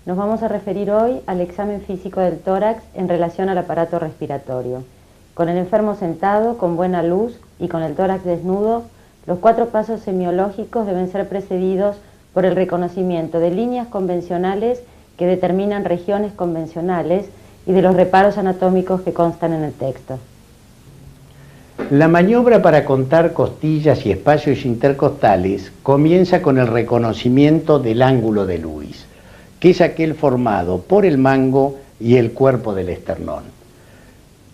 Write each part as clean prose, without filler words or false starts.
Nos vamos a referir hoy al examen físico del tórax en relación al aparato respiratorio. Con el enfermo sentado, con buena luz y con el tórax desnudo, los 4 pasos semiológicos deben ser precedidos por el reconocimiento de líneas convencionales que determinan regiones convencionales y de los reparos anatómicos que constan en el texto. La maniobra para contar costillas y espacios intercostales comienza con el reconocimiento del ángulo de Lewis, que es aquel formado por el mango y el cuerpo del esternón.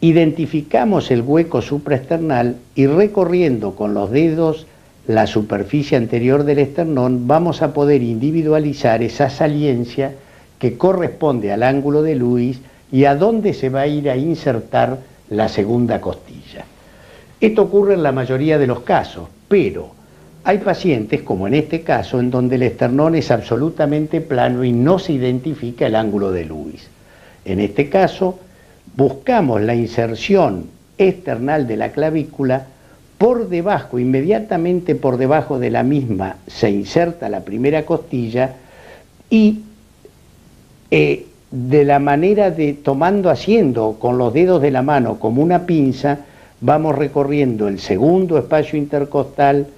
Identificamos el hueco supraesternal y recorriendo con los dedos la superficie anterior del esternón vamos a poder individualizar esa saliencia que corresponde al ángulo de Lewis y a dónde se va a ir a insertar la segunda costilla. Esto ocurre en la mayoría de los casos, pero hay pacientes, como en este caso, en donde el esternón es absolutamente plano y no se identifica el ángulo de Lewis. En este caso, buscamos la inserción esternal de la clavícula por debajo, inmediatamente por debajo de la misma, se inserta la primera costilla y de la manera de haciendo con los dedos de la mano como una pinza, vamos recorriendo el segundo espacio intercostal,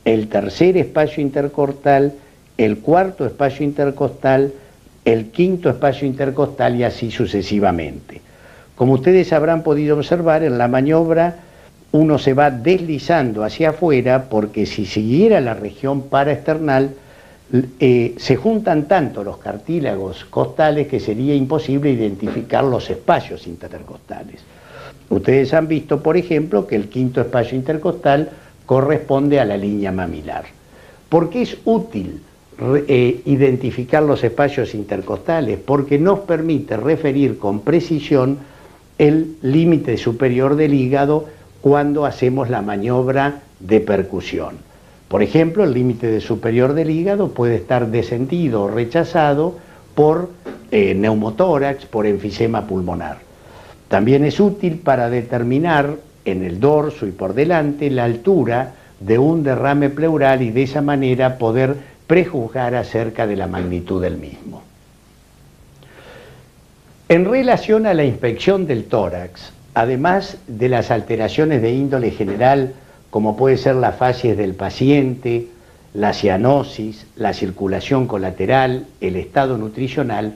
el tercer espacio intercostal, el cuarto espacio intercostal, el quinto espacio intercostal y así sucesivamente. Como ustedes habrán podido observar, en la maniobra uno se va deslizando hacia afuera porque si siguiera la región paraesternal se juntan tanto los cartílagos costales que sería imposible identificar los espacios intercostales. Ustedes han visto, por ejemplo, que el quinto espacio intercostal corresponde a la línea mamilar. ¿Por qué es útil identificar los espacios intercostales? Porque nos permite referir con precisión el límite superior del hígado cuando hacemos la maniobra de percusión. Por ejemplo, el límite superior del hígado puede estar descendido o rechazado por neumotórax, por enfisema pulmonar. También es útil para determinar en el dorso y por delante la altura de un derrame pleural y de esa manera poder prejuzgar acerca de la magnitud del mismo. En relación a la inspección del tórax, además de las alteraciones de índole general, como puede ser la facies del paciente, la cianosis, la circulación colateral, el estado nutricional,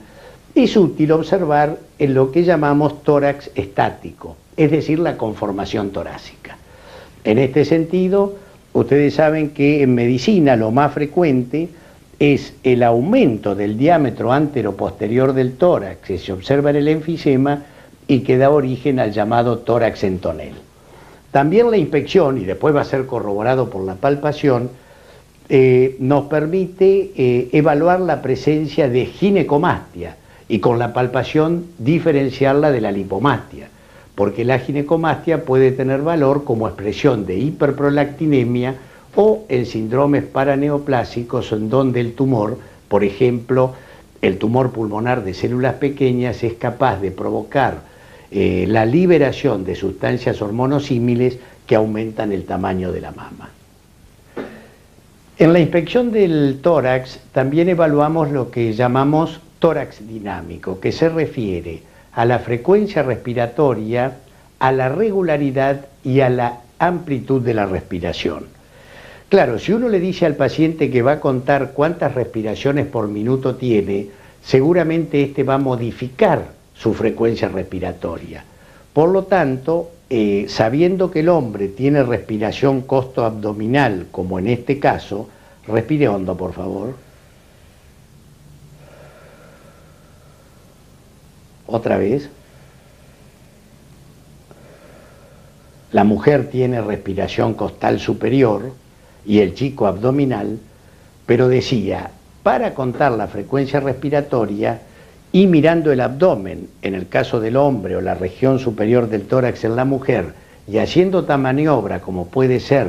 es útil observar en lo que llamamos tórax estático, es decir, la conformación torácica. En este sentido, ustedes saben que en medicina lo más frecuente es el aumento del diámetro antero-posterior del tórax que se observa en el enfisema y que da origen al llamado tórax en tonel. También la inspección, y después va a ser corroborado por la palpación, nos permite evaluar la presencia de ginecomastia y con la palpación diferenciarla de la lipomastia, porque la ginecomastia puede tener valor como expresión de hiperprolactinemia o en síndromes paraneoplásicos en donde el tumor, por ejemplo, el tumor pulmonar de células pequeñas es capaz de provocar la liberación de sustancias hormonosímiles que aumentan el tamaño de la mama. En la inspección del tórax también evaluamos lo que llamamos tórax dinámico, que se refiere a la frecuencia respiratoria, a la regularidad y a la amplitud de la respiración. Claro, si uno le dice al paciente que va a contar cuántas respiraciones por minuto tiene, seguramente este va a modificar su frecuencia respiratoria. Por lo tanto, sabiendo que el hombre tiene respiración costo-abdominal, como en este caso, respire hondo, por favor. Otra vez. La mujer tiene respiración costal superior y el chico abdominal, pero decía, para contar la frecuencia respiratoria y mirando el abdomen, en el caso del hombre, o la región superior del tórax en la mujer, y haciendo otra maniobra como puede ser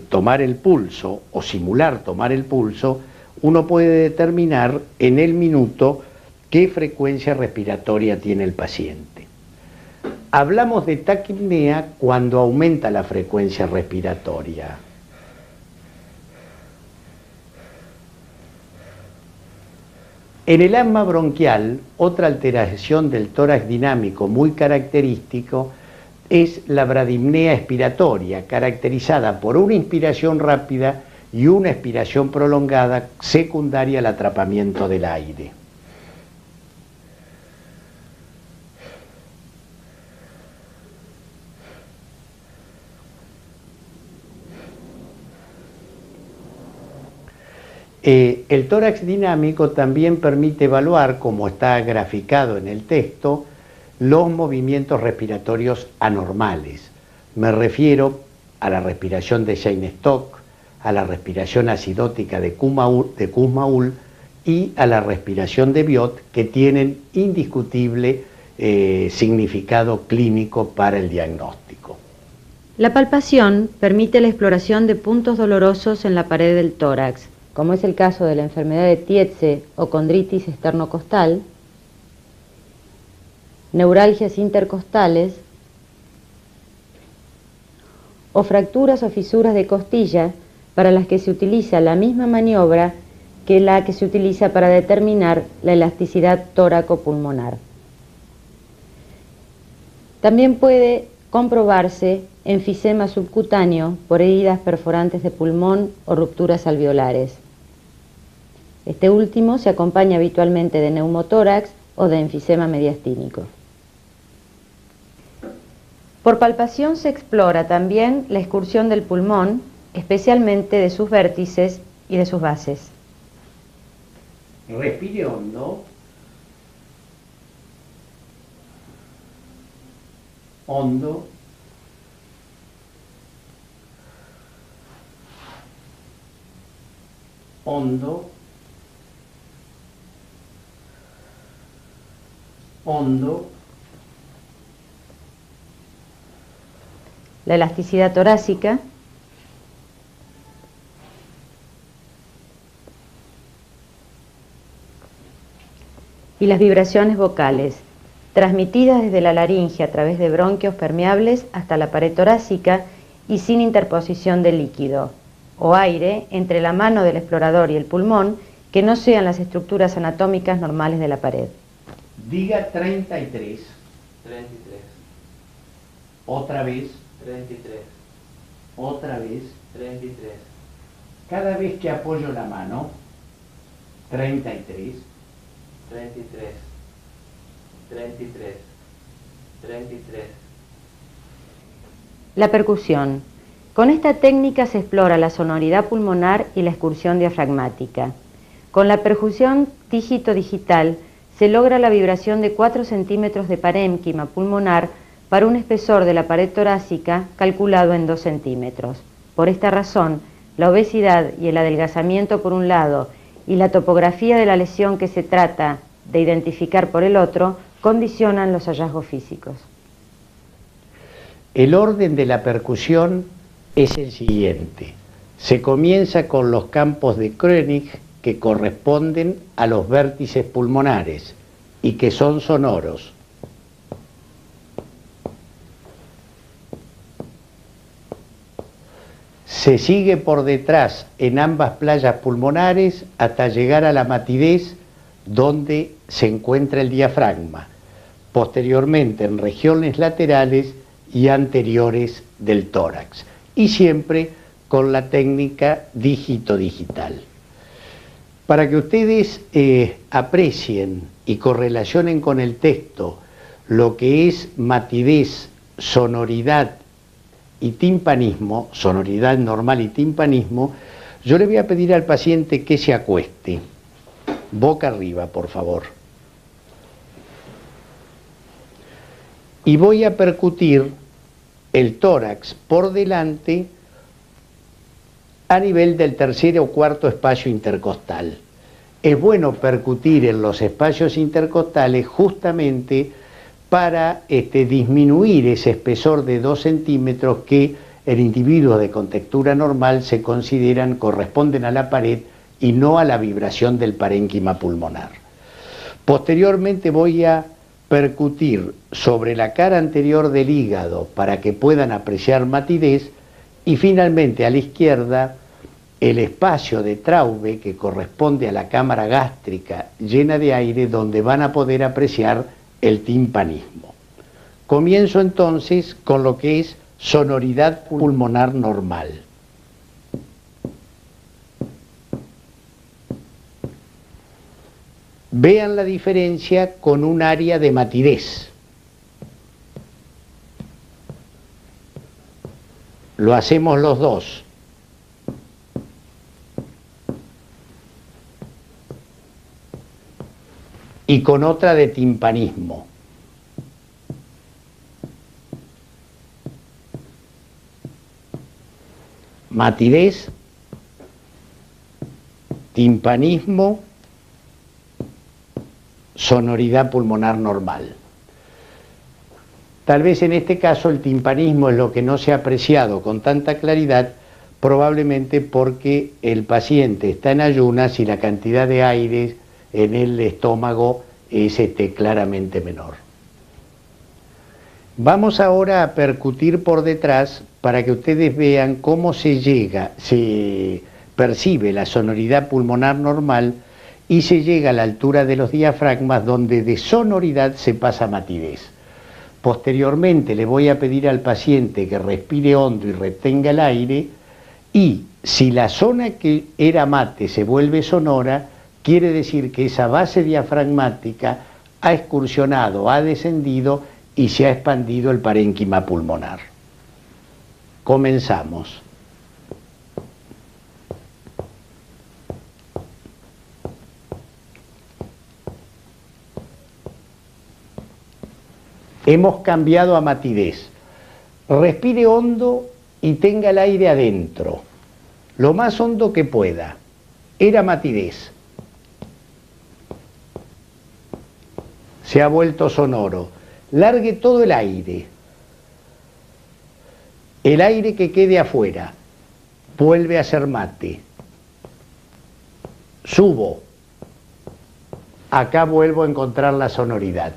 tomar el pulso o simular tomar el pulso, uno puede determinar en el minuto qué frecuencia respiratoria tiene el paciente. Hablamos de taquipnea cuando aumenta la frecuencia respiratoria. En el asma bronquial, otra alteración del tórax dinámico muy característico es la bradipnea expiratoria, caracterizada por una inspiración rápida y una expiración prolongada secundaria al atrapamiento del aire. El tórax dinámico también permite evaluar, como está graficado en el texto, los movimientos respiratorios anormales. Me refiero a la respiración de Cheyne-Stokes, a la respiración acidótica de Kussmaul y a la respiración de Biot, que tienen indiscutible significado clínico para el diagnóstico. La palpación permite la exploración de puntos dolorosos en la pared del tórax, como es el caso de la enfermedad de Tietze o condritis esternocostal, neuralgias intercostales o fracturas o fisuras de costilla, para las que se utiliza la misma maniobra que la que se utiliza para determinar la elasticidad tóraco-pulmonar. También puede comprobarse enfisema subcutáneo por heridas perforantes de pulmón o rupturas alveolares. Este último se acompaña habitualmente de neumotórax o de enfisema mediastínico. Por palpación se explora también la excursión del pulmón, especialmente de sus vértices y de sus bases. Respire hondo. Hondo. Hondo. Hondo. La elasticidad torácica. Y las vibraciones vocales, transmitidas desde la laringe a través de bronquios permeables hasta la pared torácica y sin interposición de líquido o aire entre la mano del explorador y el pulmón, que no sean las estructuras anatómicas normales de la pared. Diga 33. 33. Otra vez. 33. Otra vez. 33. Cada vez que apoyo la mano, 33. 33. 33. 33. La percusión. Con esta técnica se explora la sonoridad pulmonar y la excursión diafragmática. Con la percusión dígito-digital se logra la vibración de 4 centímetros de parénquima pulmonar para un espesor de la pared torácica calculado en 2 centímetros. Por esta razón, la obesidad y el adelgazamiento por un lado y la topografía de la lesión que se trata de identificar por el otro condicionan los hallazgos físicos. El orden de la percusión es el siguiente. Se comienza con los campos de Koenig, que corresponden a los vértices pulmonares y que son sonoros. Se sigue por detrás en ambas playas pulmonares hasta llegar a la matidez, donde se encuentra el diafragma, posteriormente en regiones laterales y anteriores del tórax, y siempre con la técnica dígito-digital. Para que ustedes aprecien y correlacionen con el texto lo que es matidez, sonoridad y timpanismo, sonoridad normal y timpanismo, yo le voy a pedir al paciente que se acueste, boca arriba, por favor. Y voy a percutir el tórax por delante a nivel del tercer o cuarto espacio intercostal. Es bueno percutir en los espacios intercostales justamente para disminuir ese espesor de 2 centímetros que en individuos de contextura normal se consideran corresponden a la pared y no a la vibración del parénquima pulmonar. Posteriormente voy a percutir sobre la cara anterior del hígado para que puedan apreciar matidez, y finalmente a la izquierda el espacio de Traube, que corresponde a la cámara gástrica llena de aire, donde van a poder apreciar el timpanismo. Comienzo entonces con lo que es sonoridad pulmonar normal. Vean la diferencia con un área de matidez. Lo hacemos los dos. Y con otra de timpanismo. Matidez, timpanismo, sonoridad pulmonar normal. Tal vez en este caso el timpanismo es lo que no se ha apreciado con tanta claridad, probablemente porque el paciente está en ayunas y la cantidad de aire en el estómago es claramente menor. Vamos ahora a percutir por detrás para que ustedes vean cómo se percibe la sonoridad pulmonar normal y se llega a la altura de los diafragmas, donde de sonoridad se pasa a matidez. Posteriormente le voy a pedir al paciente que respire hondo y retenga el aire, y si la zona que era mate se vuelve sonora, quiere decir que esa base diafragmática ha excursionado, ha descendido y se ha expandido el parénquima pulmonar. Comenzamos. Hemos cambiado a matidez. Respire hondo y tenga el aire adentro, lo más hondo que pueda. Era matidez. Se ha vuelto sonoro. Largue todo el aire que quede afuera, vuelve a ser mate. Subo, acá vuelvo a encontrar la sonoridad.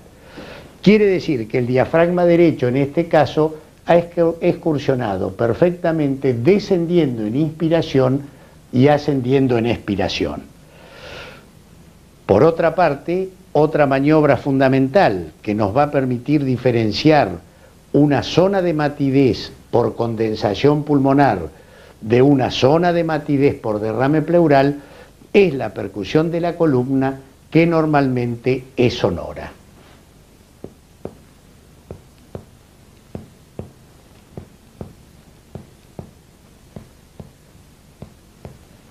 Quiere decir que el diafragma derecho en este caso ha excursionado perfectamente, descendiendo en inspiración y ascendiendo en expiración. Por otra parte, otra maniobra fundamental que nos va a permitir diferenciar una zona de matidez por condensación pulmonar de una zona de matidez por derrame pleural es la percusión de la columna, que normalmente es sonora.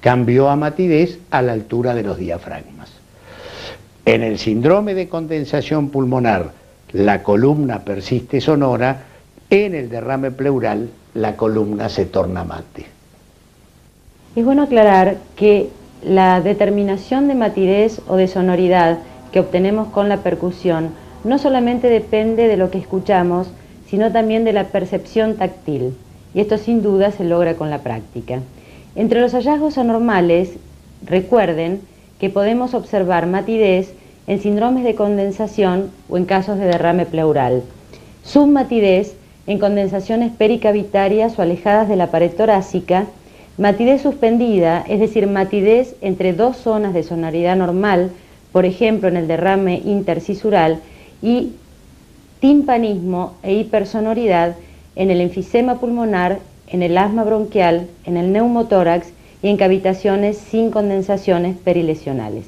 Cambió a matidez a la altura de los diafragmas. En el síndrome de condensación pulmonar, la columna persiste sonora. En el derrame pleural, la columna se torna mate. Es bueno aclarar que la determinación de matidez o de sonoridad que obtenemos con la percusión no solamente depende de lo que escuchamos, sino también de la percepción táctil, y esto sin duda se logra con la práctica. Entre los hallazgos anormales, recuerden que podemos observar matidez en síndromes de condensación o en casos de derrame pleural, submatidez en condensaciones pericavitarias o alejadas de la pared torácica, matidez suspendida, es decir, matidez entre dos zonas de sonoridad normal, por ejemplo en el derrame intercisural, y timpanismo e hipersonoridad en el enfisema pulmonar, en el asma bronquial, en el neumotórax y en cavitaciones sin condensaciones perilesionales.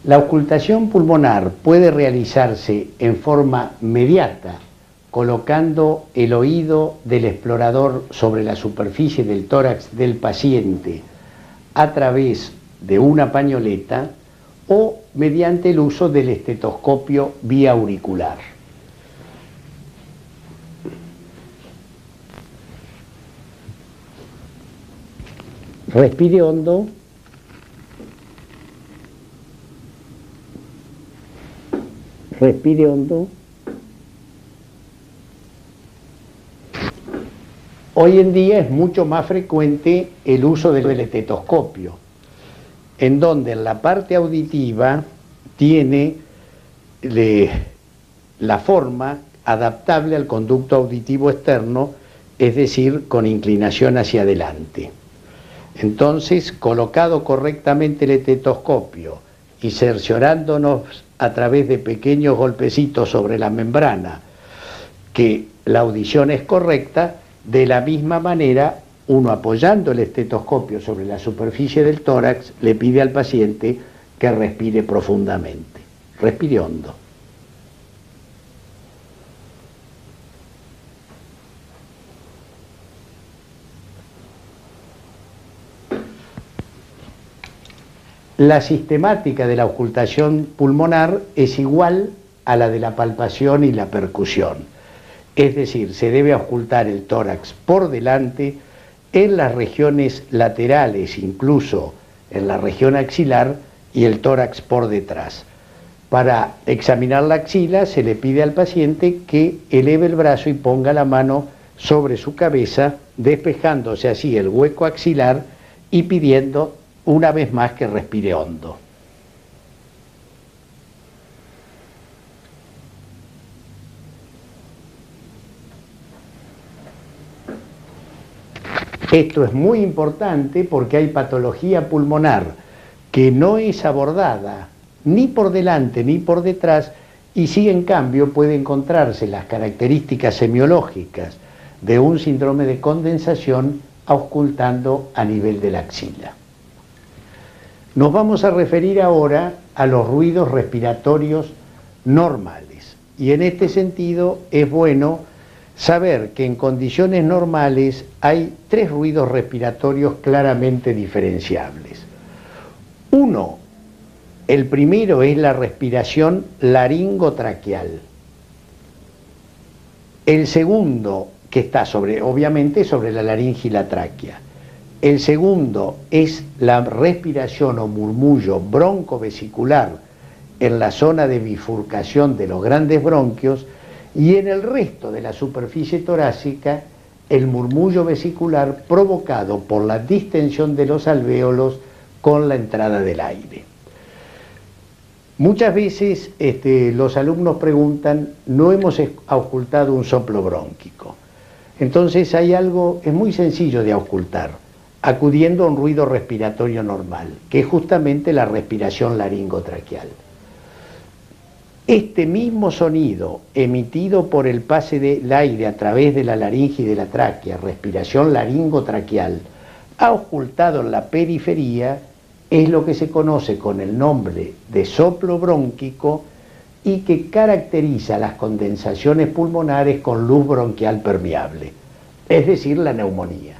La auscultación pulmonar puede realizarse en forma mediata, colocando el oído del explorador sobre la superficie del tórax del paciente a través de una pañoleta, o mediante el uso del estetoscopio vía auricular. Respire hondo. Respire hondo. Hoy en día es mucho más frecuente el uso del estetoscopio, en donde en la parte auditiva tiene la forma adaptable al conducto auditivo externo es decir, con inclinación hacia adelante. Entonces, colocado correctamente el estetoscopio y cerciorándonos a través de pequeños golpecitos sobre la membrana que la audición es correcta, de la misma manera, uno apoyando el estetoscopio sobre la superficie del tórax, le pide al paciente que respire profundamente, respire hondo. La sistemática de la auscultación pulmonar es igual a la de la palpación y la percusión. Es decir, se debe auscultar el tórax por delante, en las regiones laterales, incluso en la región axilar, y el tórax por detrás. Para examinar la axila se le pide al paciente que eleve el brazo y ponga la mano sobre su cabeza, despejándose así el hueco axilar y pidiendo una vez más que respire hondo. Esto es muy importante porque hay patología pulmonar que no es abordada ni por delante ni por detrás, y sí en cambio puede encontrarse las características semiológicas de un síndrome de condensación auscultando a nivel de la axila. Nos vamos a referir ahora a los ruidos respiratorios normales, y en este sentido es bueno saber que en condiciones normales hay tres ruidos respiratorios claramente diferenciables. Uno, el primero es la respiración laringotraqueal. El segundo, que está obviamente sobre la laringe y la tráquea. El segundo es la respiración o murmullo broncovesicular en la zona de bifurcación de los grandes bronquios, y en el resto de la superficie torácica el murmullo vesicular provocado por la distensión de los alvéolos con la entrada del aire. Muchas veces los alumnos preguntan, no hemos auscultado un soplo brónquico. Entonces hay algo, es muy sencillo de auscultar, acudiendo a un ruido respiratorio normal, que es justamente la respiración laringotraqueal. Este mismo sonido emitido por el pase del aire a través de la laringe y de la tráquea, respiración laringotraqueal, auscultado en la periferia, es lo que se conoce con el nombre de soplo brónquico y que caracteriza las condensaciones pulmonares con luz bronquial permeable, es decir, la neumonía.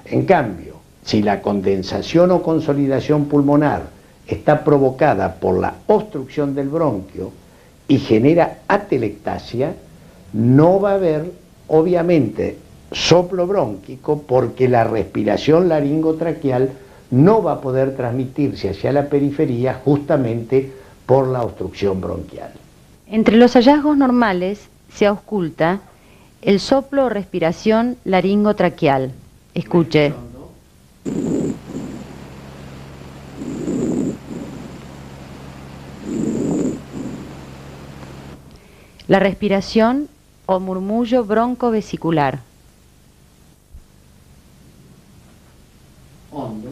En cambio, si la condensación o consolidación pulmonar está provocada por la obstrucción del bronquio y genera atelectasia, no va a haber, obviamente, soplo brónquico, porque la respiración laringotraqueal no va a poder transmitirse hacia la periferia justamente por la obstrucción bronquial. Entre los hallazgos normales se ausculta el soplo o respiración laringotraqueal. Escuche. La respiración o murmullo broncovesicular. Hondo.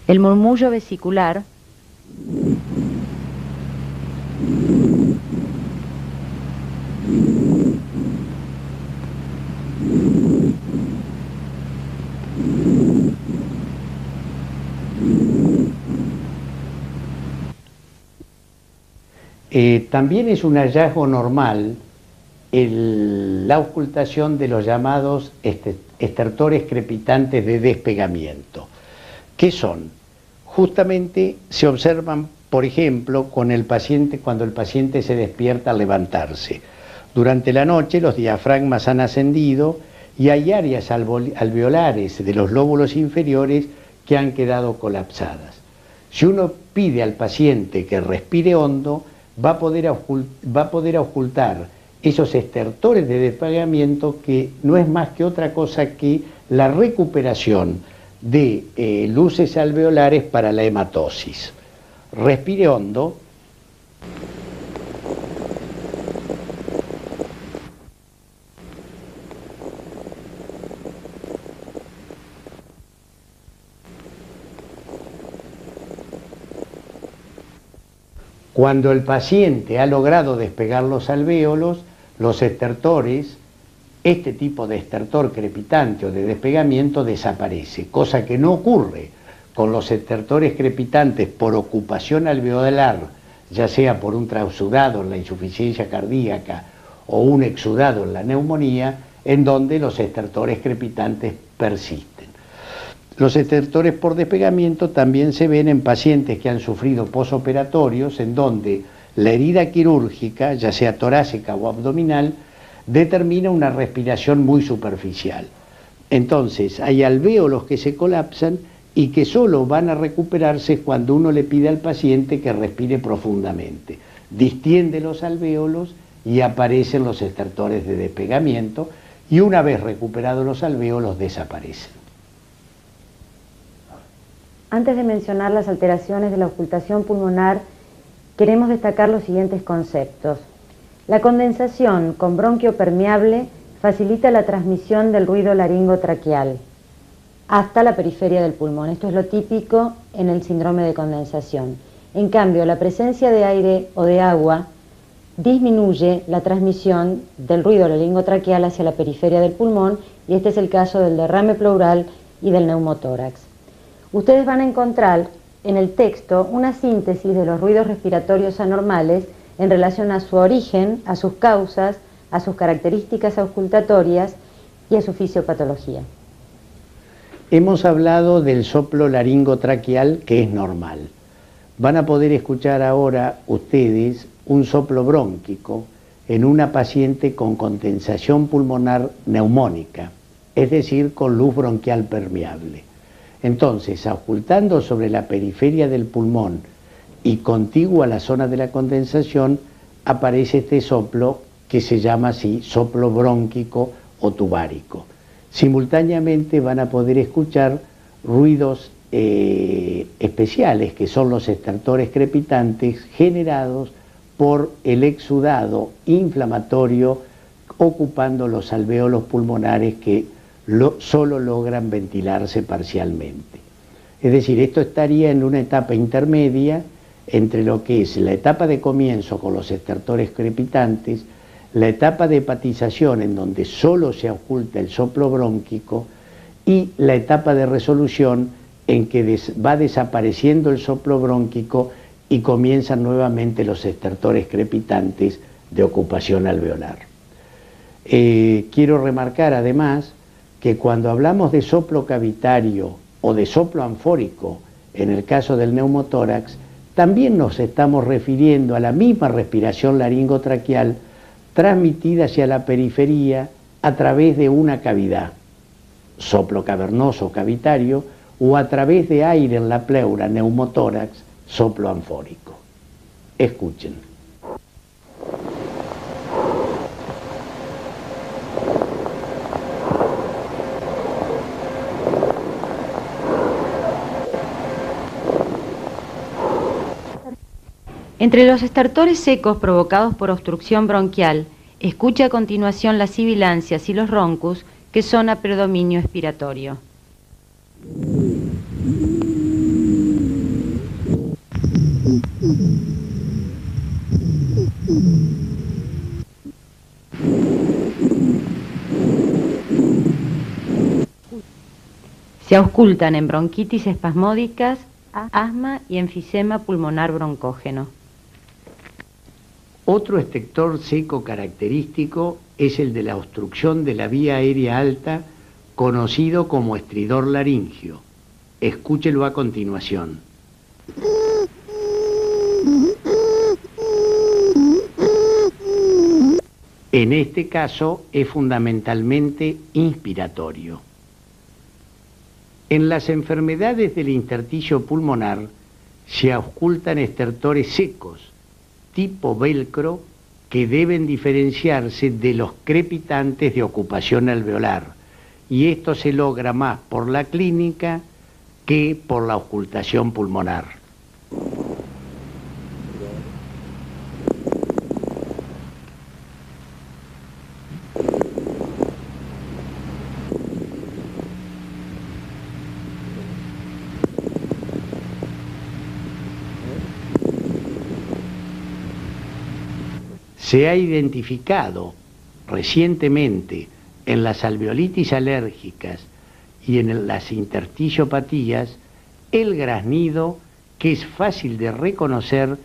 El murmullo vesicular. También es un hallazgo normal la auscultación de los llamados estertores crepitantes de despegamiento. ¿Qué son? Justamente se observan, por ejemplo, con el paciente cuando el paciente se despierta al levantarse. Durante la noche los diafragmas han ascendido y hay áreas alveolares de los lóbulos inferiores que han quedado colapsadas. Si uno pide al paciente que respire hondo, va a poder auscultar esos estertores de despegamiento, que no es más que otra cosa que la recuperación de luces alveolares para la hematosis. Respire hondo. Cuando el paciente ha logrado despegar los alvéolos, los estertores, este tipo de estertor crepitante o de despegamiento desaparece, cosa que no ocurre con los estertores crepitantes por ocupación alveolar, ya sea por un transudado en la insuficiencia cardíaca o un exudado en la neumonía, en donde los estertores crepitantes persisten. Los estertores por despegamiento también se ven en pacientes que han sufrido posoperatorios, en donde la herida quirúrgica, ya sea torácica o abdominal, determina una respiración muy superficial. Entonces, hay alvéolos que se colapsan y que solo van a recuperarse cuando uno le pide al paciente que respire profundamente. Distiende los alvéolos y aparecen los estertores de despegamiento, y una vez recuperados los alvéolos desaparecen. Antes de mencionar las alteraciones de la auscultación pulmonar, queremos destacar los siguientes conceptos. La condensación con bronquio permeable facilita la transmisión del ruido laringotraqueal hasta la periferia del pulmón. Esto es lo típico en el síndrome de condensación. En cambio, la presencia de aire o de agua disminuye la transmisión del ruido laringotraqueal hacia la periferia del pulmón, y este es el caso del derrame pleural y del neumotórax. Ustedes van a encontrar en el texto una síntesis de los ruidos respiratorios anormales en relación a su origen, a sus causas, a sus características auscultatorias y a su fisiopatología. Hemos hablado del soplo laringotraqueal, que es normal. Van a poder escuchar ahora ustedes un soplo brónquico en una paciente con condensación pulmonar neumónica, es decir, con luz bronquial permeable. Entonces, auscultando sobre la periferia del pulmón y contiguo a la zona de la condensación, aparece este soplo que se llama así soplo brónquico o tubárico. Simultáneamente van a poder escuchar ruidos especiales, que son los estertores crepitantes generados por el exudado inflamatorio ocupando los alvéolos pulmonares que solo logran ventilarse parcialmente. Es decir, esto estaría en una etapa intermedia entre lo que es la etapa de comienzo con los estertores crepitantes, la etapa de hepatización en donde solo se oculta el soplo brónquico, y la etapa de resolución en que va desapareciendo el soplo brónquico y comienzan nuevamente los estertores crepitantes de ocupación alveolar. Quiero remarcar además que cuando hablamos de soplo cavitario o de soplo anfórico, en el caso del neumotórax, también nos estamos refiriendo a la misma respiración laringotraqueal transmitida hacia la periferia a través de una cavidad, soplo cavernoso cavitario, o a través de aire en la pleura, neumotórax, soplo anfórico. Escuchen. Entre los estertores secos provocados por obstrucción bronquial, escuche a continuación las sibilancias y los roncus, que son a predominio expiratorio. Se auscultan en bronquitis espasmódicas, asma y enfisema pulmonar broncógeno. Otro estertor seco característico es el de la obstrucción de la vía aérea alta, conocido como estridor laringio. Escúchelo a continuación. En este caso es fundamentalmente inspiratorio. En las enfermedades del intersticio pulmonar se auscultan estertores secos, tipo velcro, que deben diferenciarse de los crepitantes de ocupación alveolar, y esto se logra más por la clínica que por la auscultación pulmonar. Se ha identificado recientemente en las alveolitis alérgicas y en las intersticiopatías el graznido, que es fácil de reconocer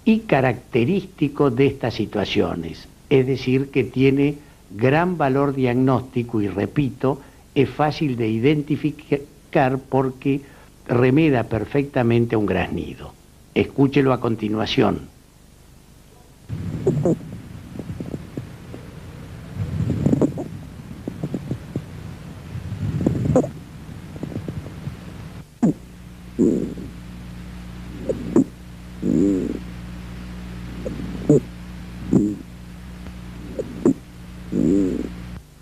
y característico de estas situaciones, es decir, que tiene gran valor diagnóstico y, repito, es fácil de identificar porque remeda perfectamente a un graznido. Escúchelo a continuación.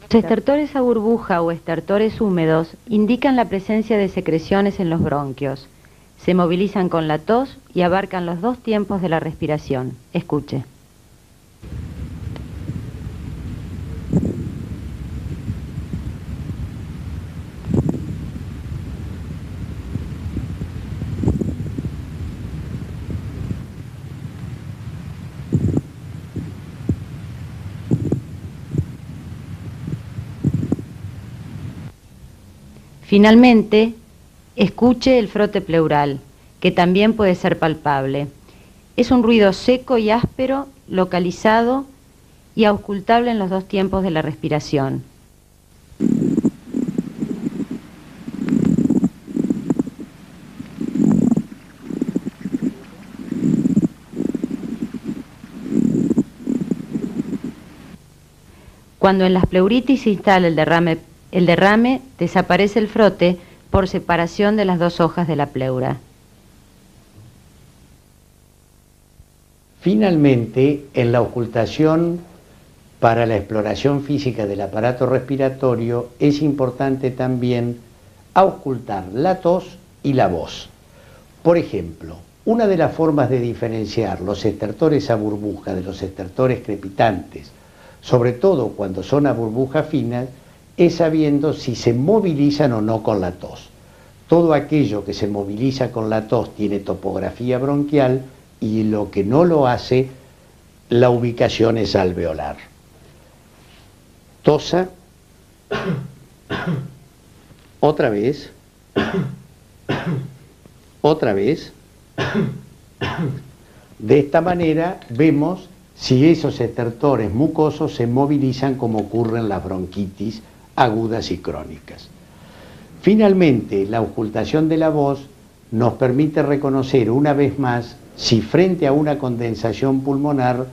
Los estertores a burbuja o estertores húmedos indican la presencia de secreciones en los bronquios. Se movilizan con la tos y abarcan los dos tiempos de la respiración. Escuche. Finalmente, escuche el frote pleural, que también puede ser palpable. Es un ruido seco y áspero, localizado y auscultable en los dos tiempos de la respiración. Cuando en las pleuritis se instala el derrame, desaparece el frote por separación de las dos hojas de la pleura. Finalmente, en la auscultación para la exploración física del aparato respiratorio es importante también auscultar la tos y la voz. Por ejemplo, una de las formas de diferenciar los estertores a burbuja de los estertores crepitantes, sobre todo cuando son a burbuja finas, es sabiendo si se movilizan o no con la tos. Todo aquello que se moviliza con la tos tiene topografía bronquial y lo que no lo hace, la ubicación es alveolar. Tosa. Otra vez. Otra vez. De esta manera vemos si esos estertores mucosos se movilizan como ocurre en las bronquitis agudas y crónicas. Finalmente, la auscultación de la voz nos permite reconocer una vez más si frente a una condensación pulmonar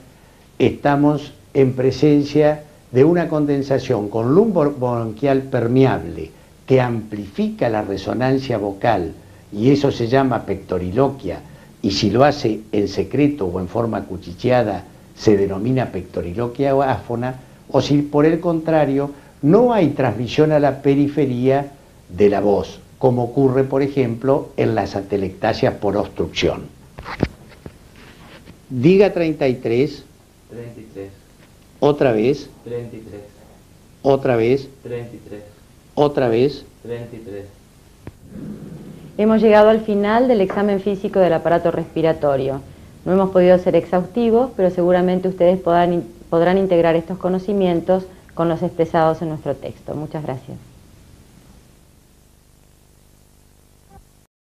estamos en presencia de una condensación con lumbo bronquial permeable que amplifica la resonancia vocal, y eso se llama pectoriloquia, y si lo hace en secreto o en forma cuchicheada se denomina pectoriloquia áfona, o si por el contrario no hay transmisión a la periferia de la voz, como ocurre por ejemplo en las atelectasias por obstrucción. Diga 33. 33. Otra vez. 33. Otra vez. 33. Otra vez. 33. Hemos llegado al final del examen físico del aparato respiratorio. No hemos podido ser exhaustivos, pero seguramente ustedes podrán integrar estos conocimientos con los expresados en nuestro texto. Muchas gracias.